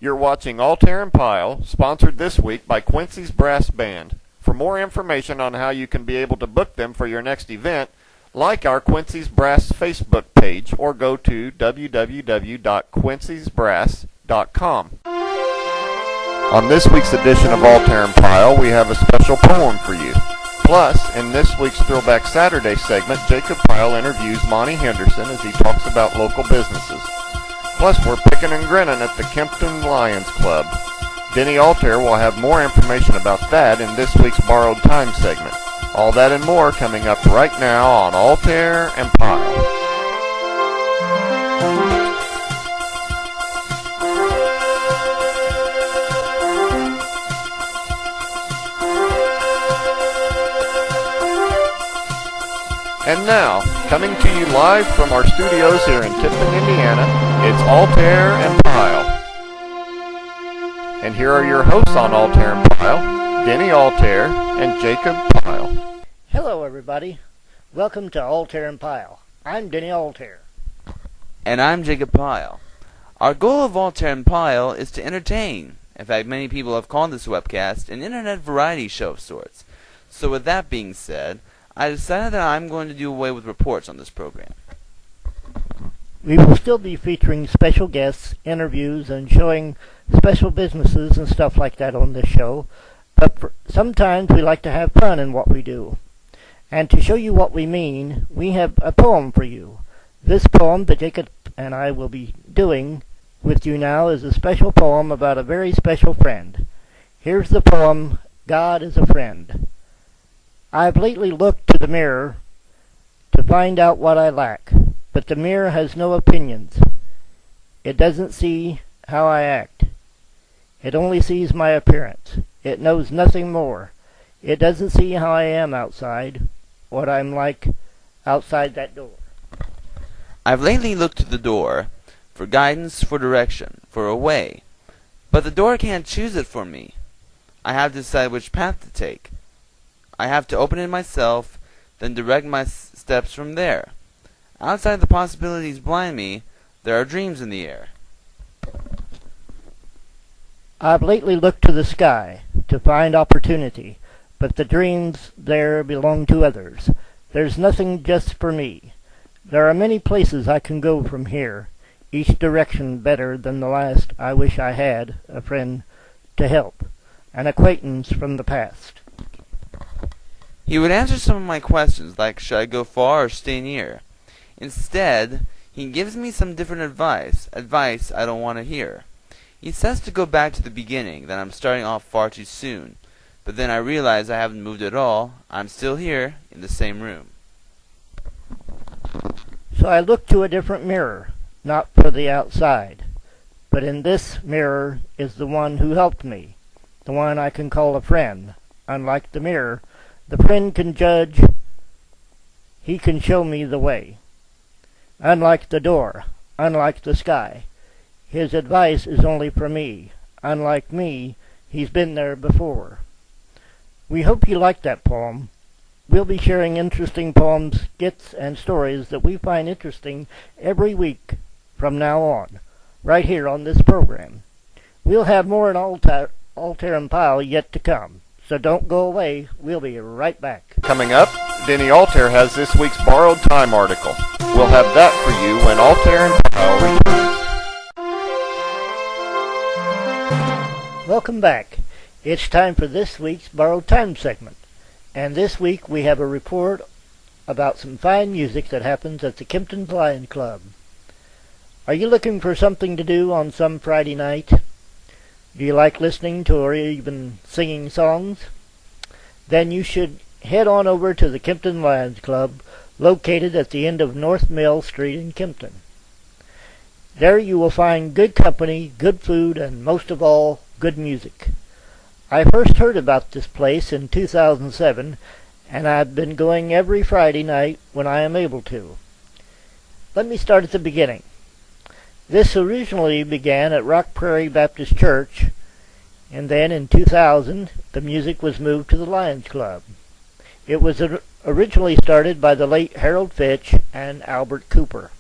You're watching Altherr and Pyle, sponsored this week by Quincy's Brass Band. For more information on how you can be able to book them for your next event, like our Quincy's Brass Facebook page or go to www.quincy'sbrass.com. On this week's edition of Altherr and Pyle, we have a special poem for you. Plus, in this week's Throwback Saturday segment, Jacob Pyle interviews Monty Henderson as he talks about local businesses. Plus, we're picking and grinning at the Kempton Lions Club. Denny Altherr will have more information about that in this week's Borrowed Time segment. All that and more coming up right now on Altherr and Pyle. And now, coming to you live from our studios here in Tipton, Indiana, it's Altherr and Pyle. And here are your hosts on Altherr and Pyle, Denny Altherr and Jacob Pyle. Hello, everybody. Welcome to Altherr and Pyle. I'm Denny Altherr. And I'm Jacob Pyle. Our goal of Altherr and Pyle is to entertain. In fact, many people have called this webcast an internet variety show of sorts. So with that being said, I decided that I'm going to do away with reports on this program. We will still be featuring special guests, interviews, and showing special businesses and stuff like that on this show. But sometimes we like to have fun in what we do. And to show you what we mean, we have a poem for you. This poem that Jacob and I will be doing with you now is a special poem about a very special friend. Here's the poem, God is a Friend. I've lately looked to the mirror to find out what I lack, but the mirror has no opinions. It doesn't see how I act. It only sees my appearance. It knows nothing more. It doesn't see how I am outside, what I'm like outside that door. I've lately looked to the door for guidance, for direction, for a way, but the door can't choose it for me. I have to decide which path to take. I have to open it myself, then direct my steps from there. Outside the possibilities blind me, there are dreams in the air. I've lately looked to the sky to find opportunity, but the dreams there belong to others. There's nothing just for me. There are many places I can go from here, each direction better than the last. I wish I had a friend to help, an acquaintance from the past. He would answer some of my questions, like should I go far or stay near. Instead, he gives me some different advice I don't want to hear. He says to go back to the beginning, that I'm starting off far too soon. But then I realize I haven't moved at all. I'm still here, in the same room. So I look to a different mirror, not for the outside. But in this mirror is the one who helped me, the one I can call a friend. Unlike the mirror, the friend can judge, he can show me the way. Unlike the door, unlike the sky, his advice is only for me. Unlike me, he's been there before. We hope you like that poem. We'll be sharing interesting poems, skits, and stories that we find interesting every week from now on, right here on this program. We'll have more in Altherr and Pyle yet to come. So don't go away. We'll be right back. Coming up, Denny Altherr has this week's Borrowed Time article. We'll have that for you when Altherr and Pyle returns. Welcome back. It's time for this week's Borrowed Time segment. And this week we have a report about some fine music that happens at the Kempton Lions Club. Are you looking for something to do on some Friday night? Do you like listening to or even singing songs? Then you should head on over to the Kempton Lions Club, located at the end of North Mill Street in Kempton. There you will find good company, good food, and most of all, good music. I first heard about this place in 2007, and I've been going every Friday night when I am able to. Let me start at the beginning. This originally began at Rock Prairie Baptist Church, and then in 2000 the music was moved to the Lions Club. It was originally started by the late Harold Fitch and Albert Cooper.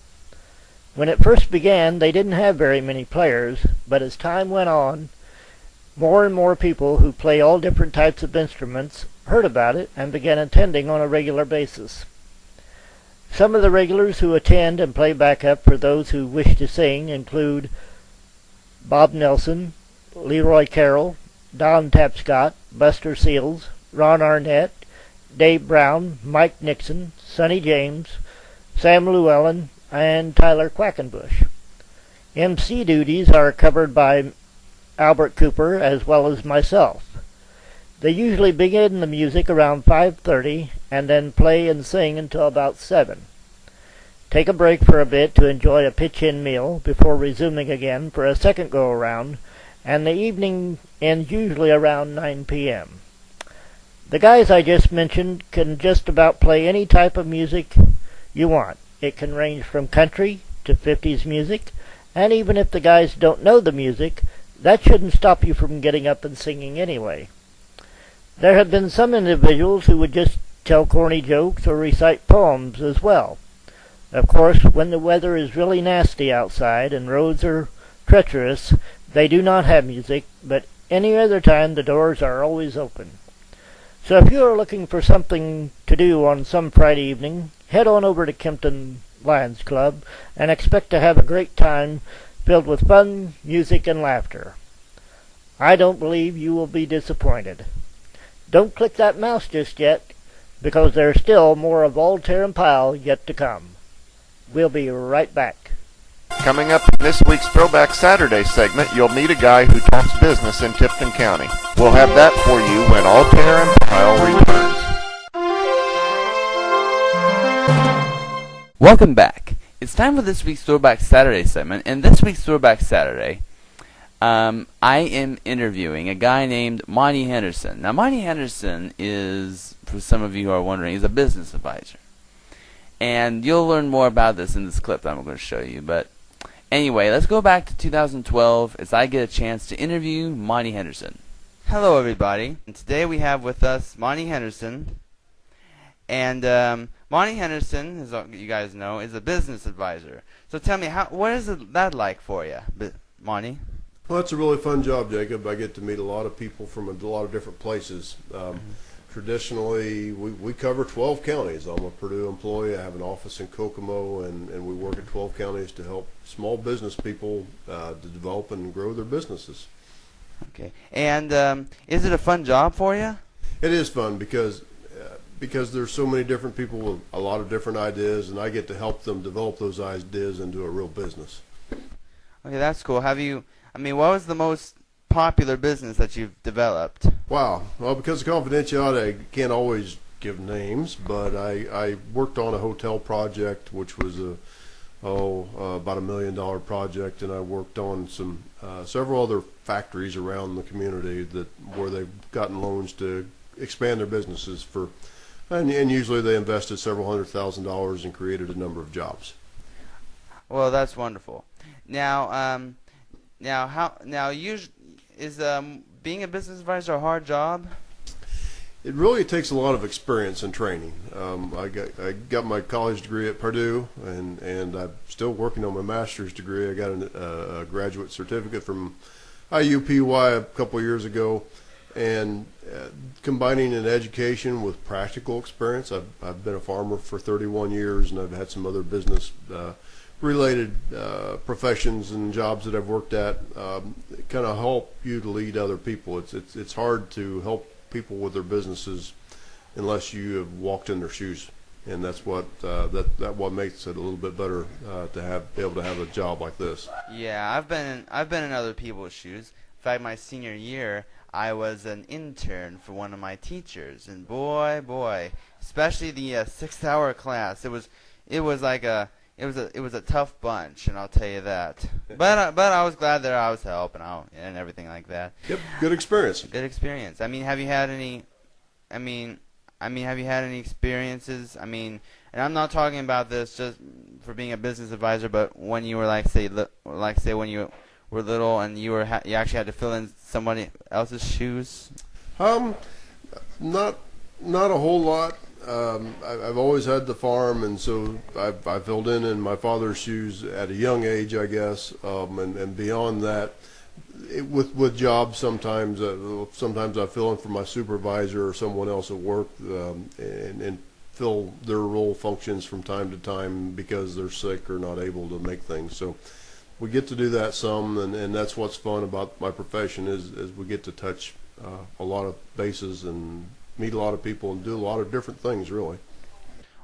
When it first began, they didn't have very many players, but as time went on, more and more people who play all different types of instruments heard about it and began attending on a regular basis. Some of the regulars who attend and play backup for those who wish to sing include Bob Nelson, Leroy Carroll, Don Tapscott, Buster Seals, Ron Arnett, Dave Brown, Mike Nixon, Sonny James, Sam Llewellyn, and Tyler Quackenbush. MC duties are covered by Albert Cooper as well as myself. They usually begin the music around 5:30 and then play and sing until about 7. Take a break for a bit to enjoy a pitch-in meal before resuming again for a second go-around, and the evening ends usually around 9 p.m. The guys I just mentioned can just about play any type of music you want. It can range from country to 50s music, and even if the guys don't know the music, that shouldn't stop you from getting up and singing anyway. There have been some individuals who would just tell corny jokes or recite poems as well. Of course, when the weather is really nasty outside and roads are treacherous, they do not have music, but any other time the doors are always open. So if you are looking for something to do on some Friday evening, head on over to Kempton Lions Club and expect to have a great time filled with fun, music, and laughter. I don't believe you will be disappointed. Don't click that mouse just yet, because there's still more of Altherr and Pyle yet to come. We'll be right back. Coming up in this week's Throwback Saturday segment, you'll meet a guy who talks business in Tipton County. We'll have that for you when Altherr and Pyle returns. Welcome back. It's time for this week's Throwback Saturday segment. In this week's Throwback Saturday, I am interviewing a guy named Monty Henderson. Now, Monty Henderson is, for some of you who are wondering, is a business advisor. And you'll learn more about this in this clip that I'm going to show you. But anyway, let's go back to 2012 as I get a chance to interview Monty Henderson. Hello, everybody. And today we have with us Monty Henderson. And Monty Henderson, as you guys know, is a business advisor. So tell me, what is that like for you, Monty? Well, it's a really fun job, Jacob. I get to meet a lot of people from a lot of different places. Traditionally, we cover 12 counties. I'm a Purdue employee. I have an office in Kokomo, and we work in 12 counties to help small business people to develop and grow their businesses. Okay. And is it a fun job for you? It is fun because there's so many different people with a lot of different ideas, and I get to help them develop those ideas into a real business. Okay, that's cool. What was the most popular business that you've developed? Wow. Well, because of confidentiality, I can't always give names, but I worked on a hotel project, which was about $1 million project, and I worked on several other factories around the community where they've gotten loans to expand their businesses and usually they invested several $100,000 and created a number of jobs. Well, that's wonderful. Now, is being a business advisor a hard job? It really takes a lot of experience and training. I got my college degree at Purdue, and I'm still working on my master's degree. I got a graduate certificate from IUPUI a couple of years ago, and combining an education with practical experience. I've been a farmer for 31 years, and I've had some other business related professions and jobs that I've worked at. Kind of help you to lead other people. It's hard to help people with their businesses unless you have walked in their shoes, and that's what what makes it a little bit better to be able to have a job like this. Yeah, I've been in other people's shoes. In fact, my senior year, I was an intern for one of my teachers, and boy, especially the 6-hour class, it was a tough bunch, and I'll tell you that. But I was glad that I was helping out and everything like that. Yep, good experience. Good experience. Have you had any? Have you had any experiences? And I'm not talking about this just for being a business advisor, but when you were say when you were little and you actually had to fill in somebody else's shoes. Not a whole lot. I've always had the farm, and so I filled in my father's shoes at a young age, I guess, and beyond that, with jobs sometimes I fill in for my supervisor or someone else at work, and fill their role functions from time to time because they're sick or not able to make things. So we get to do that some, and that's what's fun about my profession is we get to touch a lot of bases and meet a lot of people and do a lot of different things, really.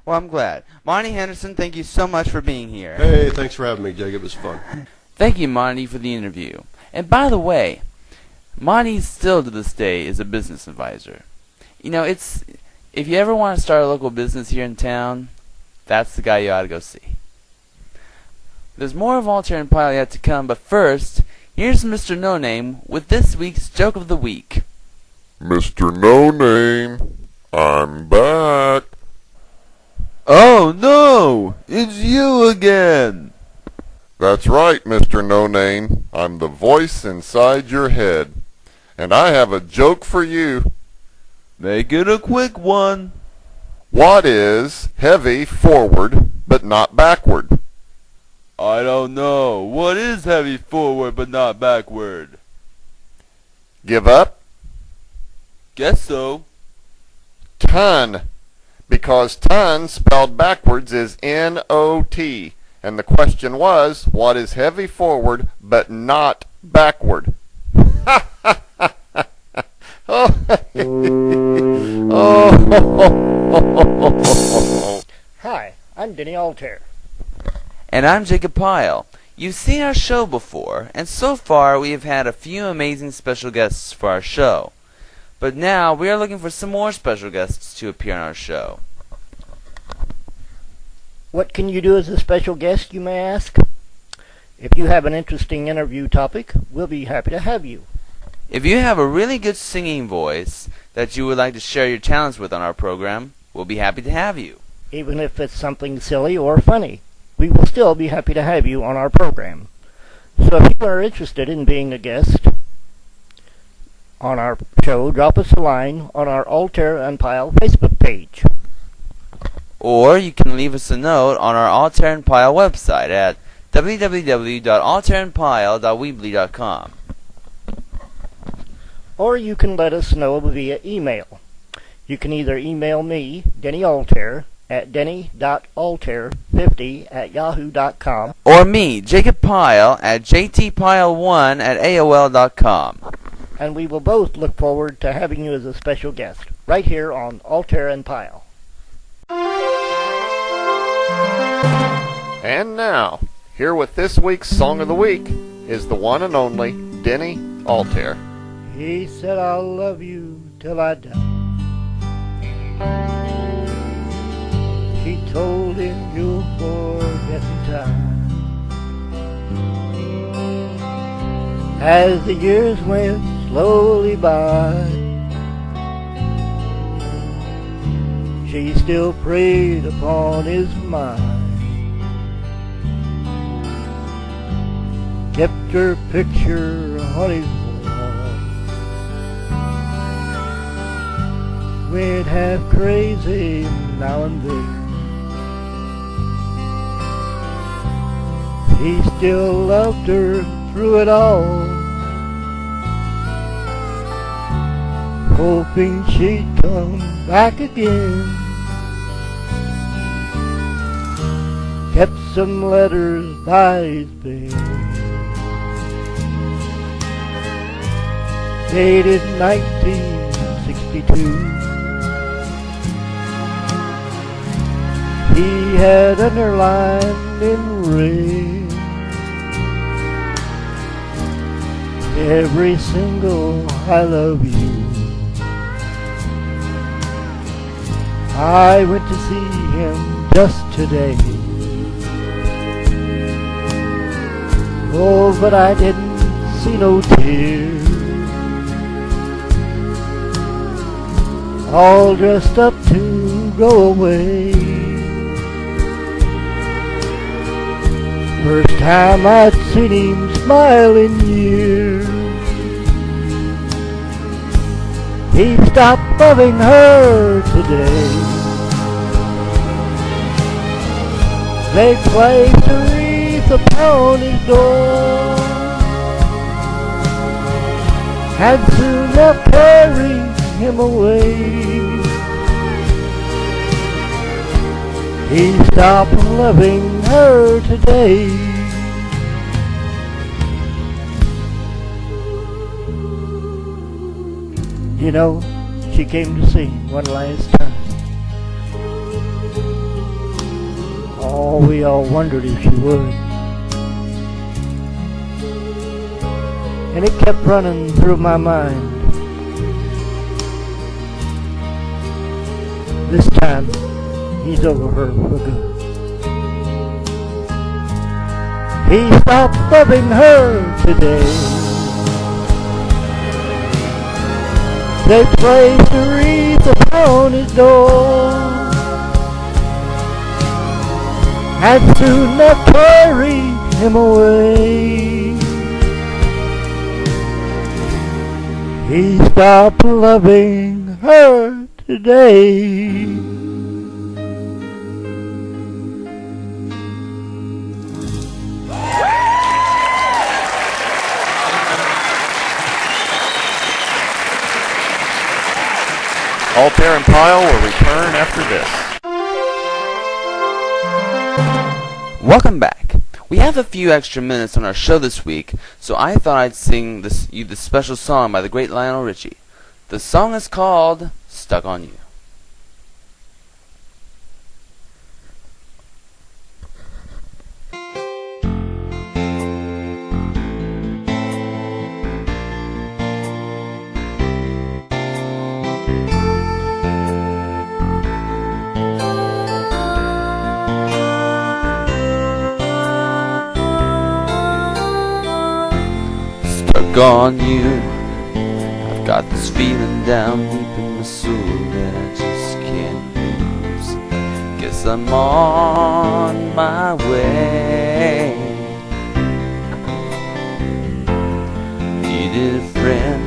Well, I'm glad. Monty Henderson, thank you so much for being here. Hey, thanks for having me, Jacob. It was fun. Thank you, Monty, for the interview. And by the way, Monty still to this day is a business advisor. You know, if you ever want to start a local business here in town, that's the guy you ought to go see. There's more of Altherr and Pyle yet to come, but first, here's Mr. No Name with this week's Joke of the Week. Mr. No Name, I'm back. Oh no, it's you again. That's right, Mr. No Name. I'm the voice inside your head. And I have a joke for you. Make it a quick one. What is heavy forward but not backward? I don't know. What is heavy forward but not backward? Give up? Guess so. Ton. Because ton spelled backwards is N-O-T. And the question was, what is heavy forward but not backward? Oh. Hi, I'm Denny Altherr. And I'm Jacob Pyle. You've seen our show before, and so far we have had a few amazing special guests for our show. But now we are looking for some more special guests to appear on our show. What can you do as a special guest, you may ask? If you have an interesting interview topic, we'll be happy to have you. If you have a really good singing voice that you would like to share your talents with on our program, we'll be happy to have you. Even if it's something silly or funny, we will still be happy to have you on our program. So if you are interested in being a guest on our show, drop us a line on our Altherr and Pyle Facebook page. Or you can leave us a note on our Altherr and Pyle website at www.altherrandpyle.weebly.com. Or you can let us know via email. You can either email me, Denny Altherr, at denny.altherr50@yahoo.com. Or me, Jacob Pyle, at jtpyle1@aol.com. And we will both look forward to having you as a special guest, right here on Altherr and Pyle. And now, here with this week's Song of the Week is the one and only Denny Altherr. He said, I'll love you till I die. She told him you'll forget in time. As the years went slowly by, she still preyed upon his mind. Kept her picture on his wall. Went half crazy now and then. He still loved her through it all, hoping she'd come back again. Kept some letters by his bed, dated 1962. He had underlined in red every single I love you. I went to see him just today. Oh, but I didn't see no tears. All dressed up to go away. First time I'd seen him smile in years. He stopped loving her today. They placed a wreath upon his door, and soon they'll carry him away. He stopped loving her today. You know, she came to see one last time. Oh, we all wondered if she would. And it kept running through my mind. This time, he's over her for good. He stopped loving her today. They placed a wreath upon his door, and soon they'll carry him away. He stopped loving her today. Altherr and Pyle will return after this. Welcome back. We have a few extra minutes on our show this week, so I thought I'd sing you this special song by the great Lionel Richie. The song is called Stuck on You. Stuck on you, I've got this feeling down deep in my soul that I just can't lose. Guess I'm on my way. Needed a friend,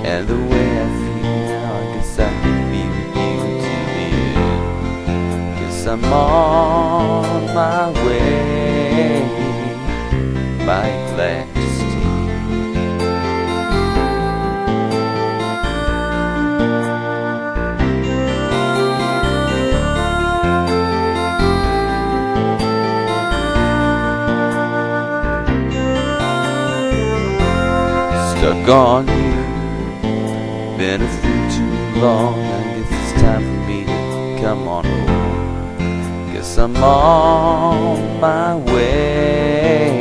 and the way I feel now, I guess I could be with you till the end. Guess I'm on my way, mighty glad to stay. Stuck on you, been a fool too long. I guess it's time for me to come on home. Guess I'm on my way.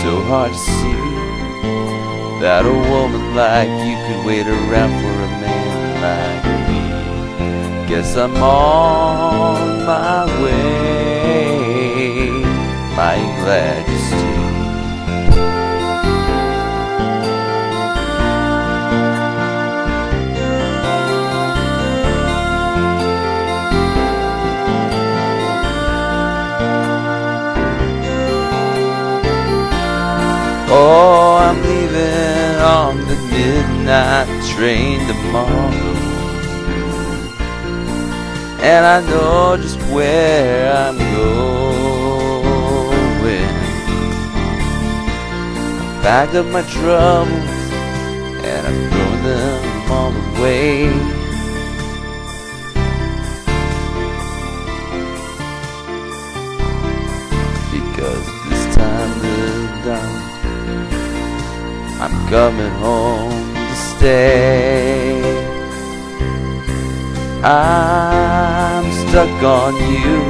So hard to see that a woman like you could wait around for a man like me. Guess I'm on my way, mighty glad you stayed. Oh, I'm leaving on the midnight train tomorrow, and I know just where I'm going. I've packed up my troubles, and I've thrown them all away. Because this time is done, I'm coming home to stay. I'm stuck on you.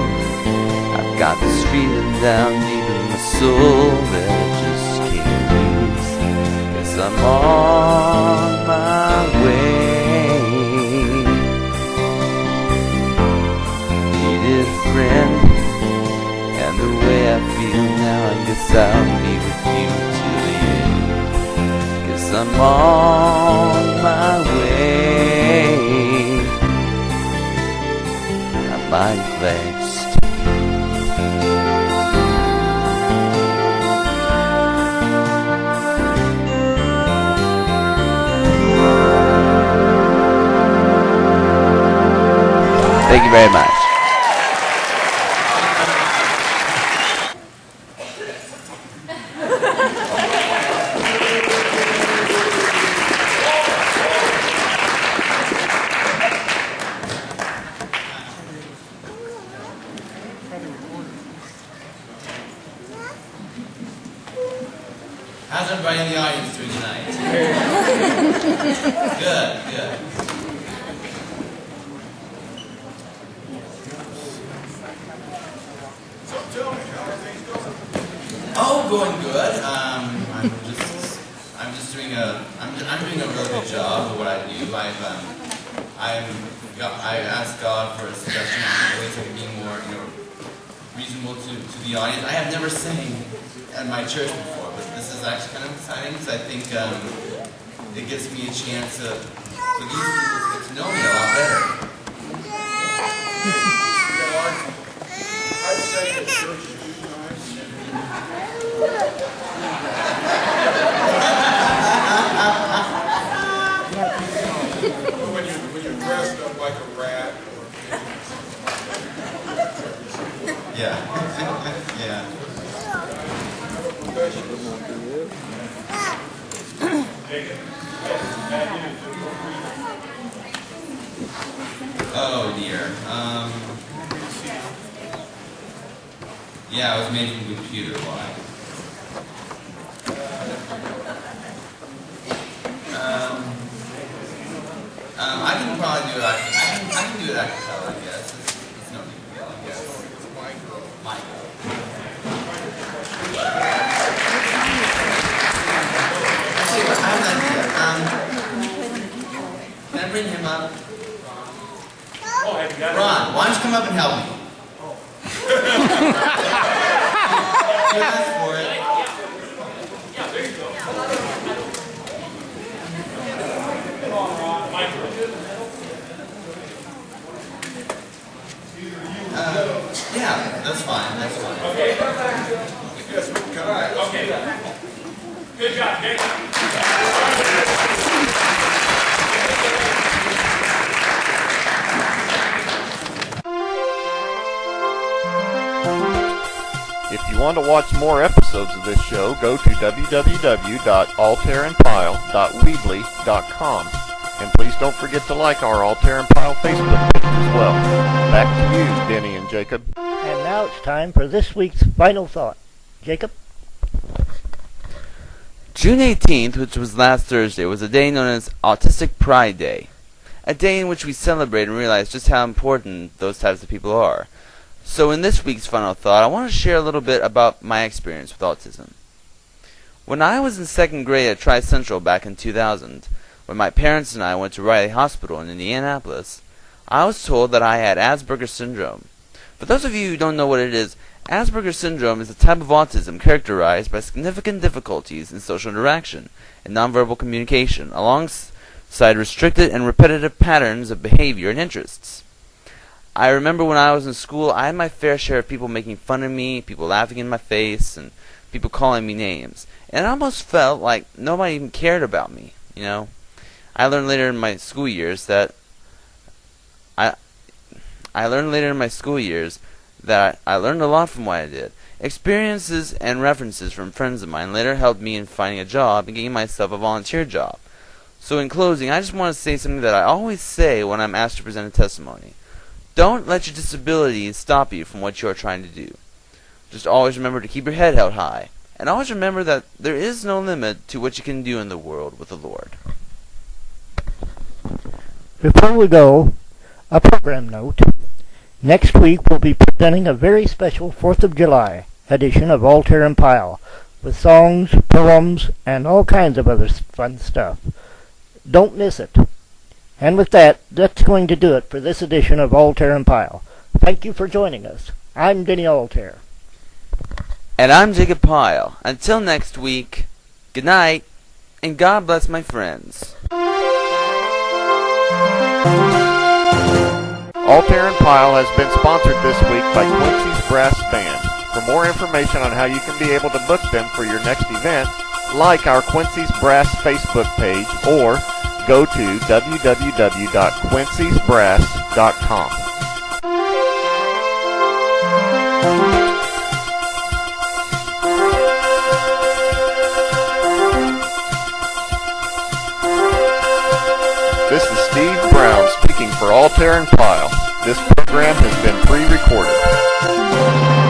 I've got this feeling down deep in my soul that I just can't lose. Guess I'm on my way. Needed a friend, and the way I feel now, I guess I'll be with you till the end. Guess I'm on my way. I'm mighty glad to stay. Thank you very much. How's everybody in the audience doing tonight? Good, good. So tell me, how are things going? Oh, going good. I'm doing a real good job of what I do. I asked God for a suggestion on ways I can be more, reasonable to the audience. I have never sang at my church before, but this is actually kind of exciting because I think it gives me a chance for these people to get to know me a lot better. I'd say the church is when you're dressed up like a rat. Yeah. Yeah. Oh dear. Yeah, I was made from a computer. Why? I can probably do it. I can do it a cappella, I guess. It's no big deal, I guess. Michael. Actually, I have an idea. Can I bring him up? Ron, why don't you come up and help me? You asked for it. Yeah, there you go. Yeah, that's fine. That's fine. Okay. All right. Okay. Good job, Jake. If you want to watch more episodes of this show, go to www.altherandpyle.weebly.com. And please don't forget to like our Altherr and Pyle Facebook page as well. Back to you, Denny and Jacob. And now it's time for this week's final thought. Jacob? June 18th, which was last Thursday, was a day known as Autistic Pride Day. A day in which we celebrate and realize just how important those types of people are. So in this week's final thought, I want to share a little bit about my experience with autism. When I was in second grade at Tri-Central back in 2000, when my parents and I went to Riley Hospital in Indianapolis, I was told that I had Asperger's syndrome. For those of you who don't know what it is, Asperger's syndrome is a type of autism characterized by significant difficulties in social interaction and nonverbal communication, alongside restricted and repetitive patterns of behavior and interests. I remember when I was in school, I had my fair share of people making fun of me, people laughing in my face, and people calling me names. And it almost felt like nobody even cared about me, I learned later in my school years that I learned a lot from what I did. Experiences and references from friends of mine later helped me in finding a job and getting myself a volunteer job. So in closing, I just want to say something that I always say when I'm asked to present a testimony. Don't let your disabilities stop you from what you are trying to do. Just always remember to keep your head held high, and always remember that there is no limit to what you can do in the world with the Lord. Before we go, a program note. Next week we'll be presenting a very special 4th of July edition of Altherr and Pyle, with songs, poems, and all kinds of other fun stuff. Don't miss it. And with that, that's going to do it for this edition of Altherr and Pyle. Thank you for joining us. I'm Denny Altherr. And I'm Jacob Pyle. Until next week, good night, and God bless my friends. Altherr and Pyle has been sponsored this week by Quincy's Brass Band. For more information on how you can be able to book them for your next event, like our Quincy's Brass Facebook page or go to www.quincy'sbrass.com. This is Steve Brown speaking for Altherr and Pyle. This program has been pre-recorded.